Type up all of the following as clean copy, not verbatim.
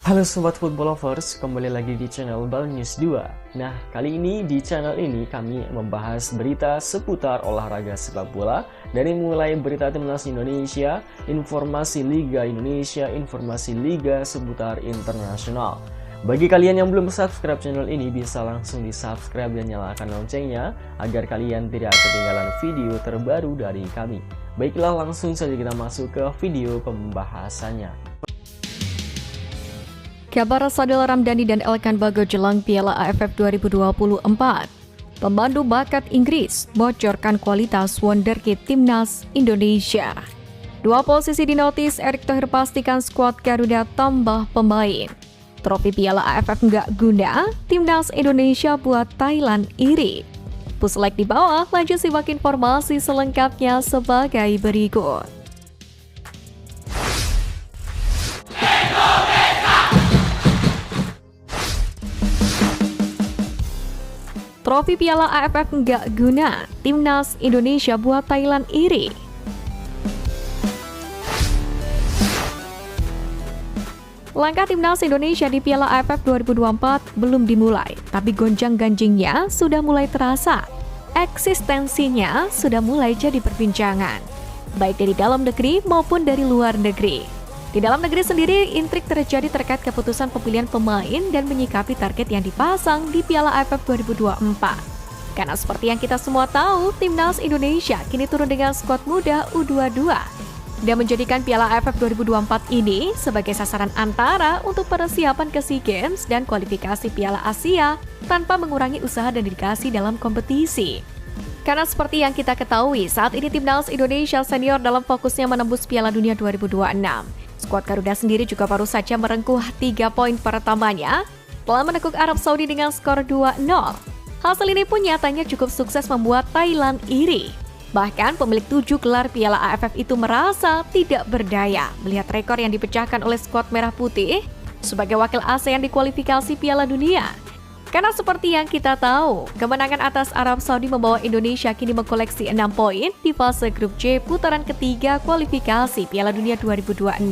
Halo Sobat Football Lovers, kembali lagi di channel Bal News 2. Nah, kali ini di channel ini kami membahas berita seputar olahraga sepak bola. Dari mulai berita timnas Indonesia, informasi Liga Indonesia, informasi Liga seputar internasional. Bagi kalian yang belum subscribe channel ini, bisa langsung di subscribe dan nyalakan loncengnya agar kalian tidak ketinggalan video terbaru dari kami. Baiklah, langsung saja kita masuk ke video pembahasannya. Kabar Sadil Ramdhani dan Elkan Bagot jelang Piala AFF 2024. Pemandu bakat Inggris bocorkan kualitas wonderkid timnas Indonesia. Dua posisi dinotis, Erick Thohir pastikan skuad Garuda tambah pemain. Trofi Piala AFF nggak guna, timnas Indonesia buat Thailand iri. Puslek di bawah, lanjut simak informasi selengkapnya sebagai berikut. Trofi Piala AFF nggak guna, timnas Indonesia buat Thailand iri. Langkah timnas Indonesia di Piala AFF 2024 belum dimulai, tapi gonjang-ganjingnya sudah mulai terasa. Eksistensinya sudah mulai jadi perbincangan, baik dari dalam negeri maupun dari luar negeri. Di dalam negeri sendiri, intrik terjadi terkait keputusan pemilihan pemain dan menyikapi target yang dipasang di Piala AFF 2024. Karena seperti yang kita semua tahu, timnas Indonesia kini turun dengan skuad muda U22 dan menjadikan Piala AFF 2024 ini sebagai sasaran antara untuk persiapan ke SEA Games dan kualifikasi Piala Asia tanpa mengurangi usaha dan dedikasi dalam kompetisi. Karena seperti yang kita ketahui, saat ini timnas Indonesia senior dalam fokusnya menembus Piala Dunia 2026. Skuad Garuda sendiri juga baru saja merengkuh 3 poin pertamanya setelah menekuk Arab Saudi dengan skor 2-0. Hasil ini pun nyatanya cukup sukses membuat Thailand iri. Bahkan pemilik 7 gelar Piala AFF itu merasa tidak berdaya melihat rekor yang dipecahkan oleh skuad Merah Putih sebagai wakil ASEAN di kualifikasi Piala Dunia. Karena seperti yang kita tahu, kemenangan atas Arab Saudi membawa Indonesia kini mengkoleksi 6 poin di fase grup C putaran ketiga kualifikasi Piala Dunia 2026.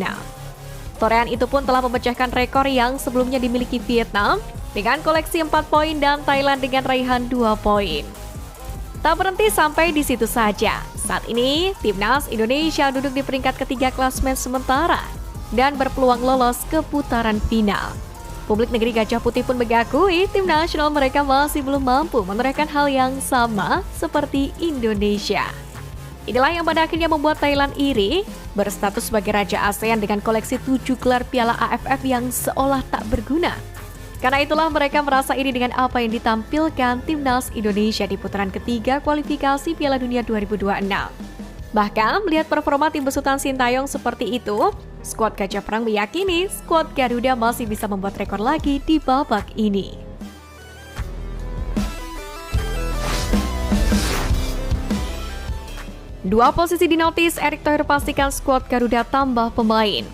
Torehan itu pun telah memecahkan rekor yang sebelumnya dimiliki Vietnam dengan koleksi 4 poin dan Thailand dengan raihan 2 poin. Tak berhenti sampai di situ saja. Saat ini, timnas Indonesia duduk di peringkat ketiga klasemen sementara dan berpeluang lolos ke putaran final. Publik negeri Gajah Putih pun mengakui tim nasional mereka masih belum mampu menorehkan hal yang sama seperti Indonesia. Inilah yang pada akhirnya membuat Thailand iri, berstatus sebagai Raja ASEAN dengan koleksi 7 gelar Piala AFF yang seolah tak berguna. Karena itulah mereka merasa iri dengan apa yang ditampilkan timnas Indonesia di putaran ketiga kualifikasi Piala Dunia 2026. Bahkan melihat performa tim besutan Sintayong seperti itu, skuad Gajah Perang meyakini skuad Garuda masih bisa membuat rekor lagi di babak ini. Dua posisi dinotis, Erick Thohir pastikan skuad Garuda tambah pemain.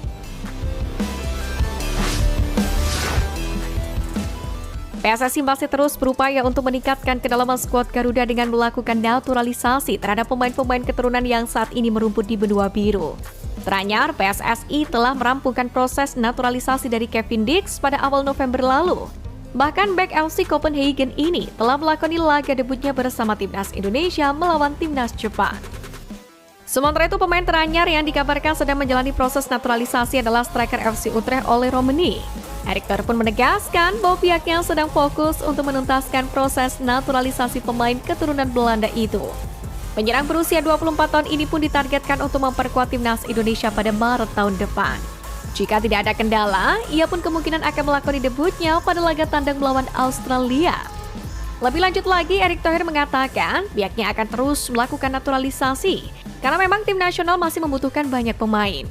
PSSI masih terus berupaya untuk meningkatkan kedalaman skuad Garuda dengan melakukan naturalisasi terhadap pemain-pemain keturunan yang saat ini merumput di benua biru. Teranyar, PSSI telah merampungkan proses naturalisasi dari Kevin Dix pada awal November lalu. Bahkan bek FC Copenhagen ini telah melakoni laga debutnya bersama timnas Indonesia melawan timnas Jepang. Sementara itu, pemain teranyar yang dikabarkan sedang menjalani proses naturalisasi adalah striker FC Utrecht Ole Romani. Erick Thohir pun menegaskan bahwa pihaknya sedang fokus untuk menuntaskan proses naturalisasi pemain keturunan Belanda itu. Penyerang berusia 24 tahun ini pun ditargetkan untuk memperkuat timnas Indonesia pada Maret tahun depan. Jika tidak ada kendala, ia pun kemungkinan akan melakoni debutnya pada laga tandang melawan Australia. Lebih lanjut lagi, Erick Thohir mengatakan pihaknya akan terus melakukan naturalisasi karena memang tim nasional masih membutuhkan banyak pemain.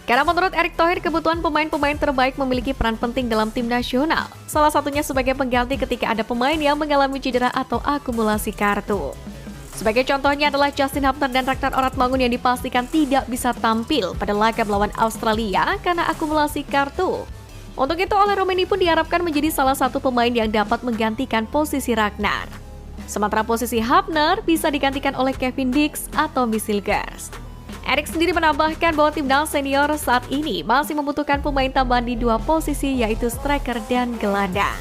Karena menurut Erick Thohir, kebutuhan pemain-pemain terbaik memiliki peran penting dalam tim nasional. Salah satunya sebagai pengganti ketika ada pemain yang mengalami cedera atau akumulasi kartu. Sebagai contohnya adalah Justin Hubner dan Ragnar Oratmangun yang dipastikan tidak bisa tampil pada laga melawan Australia karena akumulasi kartu. Untuk itu, Ole Romani pun diharapkan menjadi salah satu pemain yang dapat menggantikan posisi Ragnar. Sementara posisi Hubner bisa digantikan oleh Kevin Dix atau Misilgers. Erik sendiri menambahkan bahwa timnas senior saat ini masih membutuhkan pemain tambahan di dua posisi, yaitu striker dan gelandang.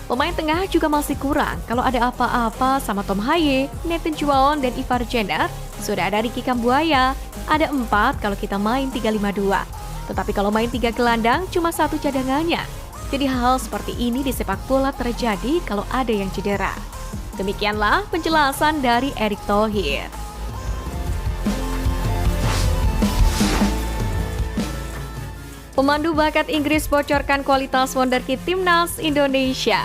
Pemain tengah juga masih kurang. Kalau ada apa-apa sama Tom Haye, Nathan Juan, dan Ivar Jenner, sudah ada Ricky Kambuaya. Ada 4 kalau kita main 3-5-2. Tetapi kalau main 3 gelandang, cuma 1 cadangannya. Jadi hal seperti ini di sepak bola terjadi kalau ada yang cedera. Demikianlah penjelasan dari Erick Thohir. Pemandu bakat Inggris bocorkan kualitas wonderkid timnas Indonesia.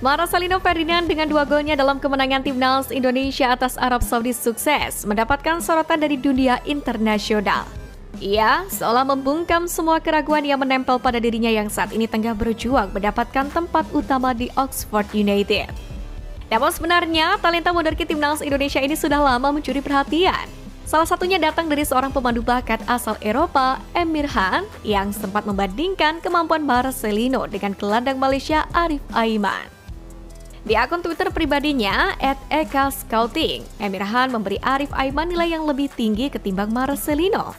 Marcelino Ferdinand dengan 2 golnya dalam kemenangan timnas Indonesia atas Arab Saudi sukses mendapatkan sorotan dari dunia internasional. Ia seolah membungkam semua keraguan yang menempel pada dirinya yang saat ini tengah berjuang mendapatkan tempat utama di Oxford United. Namun sebenarnya talenta wonderkid timnas Indonesia ini sudah lama mencuri perhatian. Salah satunya datang dari seorang pemandu bakat asal Eropa, Emir Khan, yang sempat membandingkan kemampuan Marcelino dengan gelandang Malaysia Arif Aiman. Di akun Twitter pribadinya, @ekascouting, Emir Khan memberi Arif Aiman nilai yang lebih tinggi ketimbang Marcelino,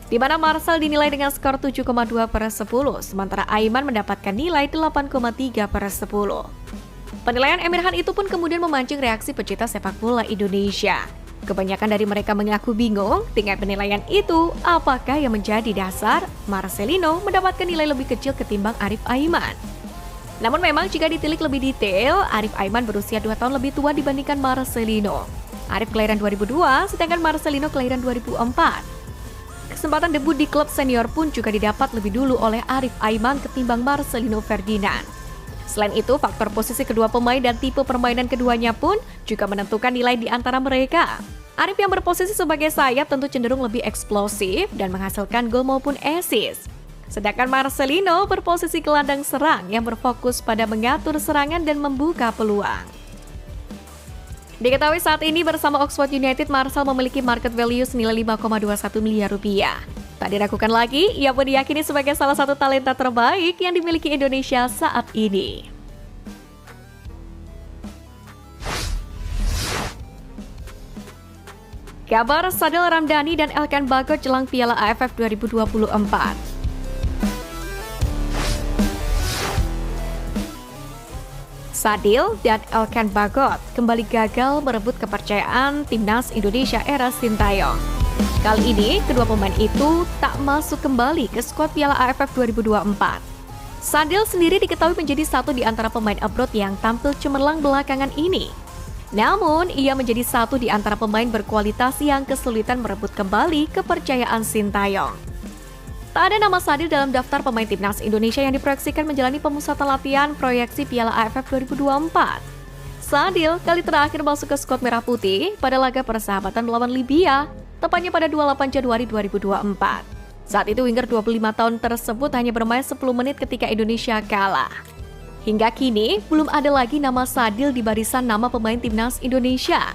di mana Marcel dinilai dengan skor 7,2/10, sementara Aiman mendapatkan nilai 8,3/10. Penilaian Emir Khan itu pun kemudian memancing reaksi pecinta sepak bola Indonesia. Kebanyakan dari mereka mengaku bingung dengan penilaian itu, apakah yang menjadi dasar Marcelino mendapatkan nilai lebih kecil ketimbang Arif Aiman. Namun memang jika ditilik lebih detail, Arif Aiman berusia 2 tahun lebih tua dibandingkan Marcelino. Arif kelahiran 2002, sedangkan Marcelino kelahiran 2004. Kesempatan debut di klub senior pun juga didapat lebih dulu oleh Arif Aiman ketimbang Marcelino Ferdinand. Selain itu, faktor posisi kedua pemain dan tipe permainan keduanya pun juga menentukan nilai di antara mereka. Arif yang berposisi sebagai sayap tentu cenderung lebih eksplosif dan menghasilkan gol maupun assist. Sedangkan Marcelino berposisi gelandang serang yang berfokus pada mengatur serangan dan membuka peluang. Diketahui saat ini bersama Oxford United, Marcel memiliki market value senilai 5,21 miliar rupiah. Tak diragukan lagi, ia pun diyakini sebagai salah satu talenta terbaik yang dimiliki Indonesia saat ini. Kabar Sadil Ramdhani dan Elkan Bagot jelang Piala AFF 2024. Sadil dan Elkan Bagot kembali gagal merebut kepercayaan timnas Indonesia era Sintayong. Kali ini, kedua pemain itu tak masuk kembali ke skuad Piala AFF 2024. Sadil sendiri diketahui menjadi satu di antara pemain abroad yang tampil cemerlang belakangan ini. Namun, ia menjadi satu di antara pemain berkualitas yang kesulitan merebut kembali kepercayaan Sintayong. Tak ada nama Sadil dalam daftar pemain timnas Indonesia yang diproyeksikan menjalani pemusatan latihan proyeksi Piala AFF 2024. Sadil kali terakhir masuk ke skuad Merah Putih pada laga persahabatan melawan Libya, tepatnya pada 28 Januari 2024. Saat itu winger 25 tahun tersebut hanya bermain 10 menit ketika Indonesia kalah. Hingga kini, belum ada lagi nama Sadil di barisan nama pemain timnas Indonesia.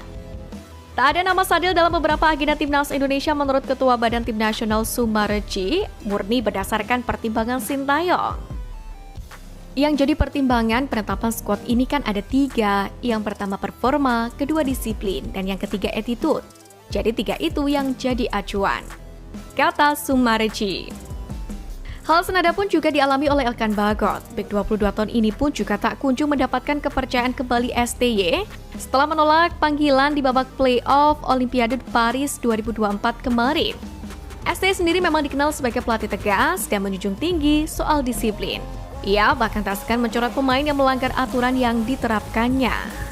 Tak ada nama Sadil dalam beberapa agenda timnas Indonesia menurut Ketua Badan Tim Nasional Sumareji, murni berdasarkan pertimbangan Sintayong. Yang jadi pertimbangan penetapan skuad ini kan ada 3. Yang pertama performa, kedua disiplin, dan yang ketiga attitude. Jadi 3 itu yang jadi acuan, kata Sumareji. Hal senada pun juga dialami oleh Elkan Bagot. Bek 22 tahun ini pun juga tak kunjung mendapatkan kepercayaan kembali STY setelah menolak panggilan di babak play-off Olimpiade Paris 2024 kemarin. STY sendiri memang dikenal sebagai pelatih tegas dan menjunjung tinggi soal disiplin. Ia bahkan tak segan mencoret pemain yang melanggar aturan yang diterapkannya.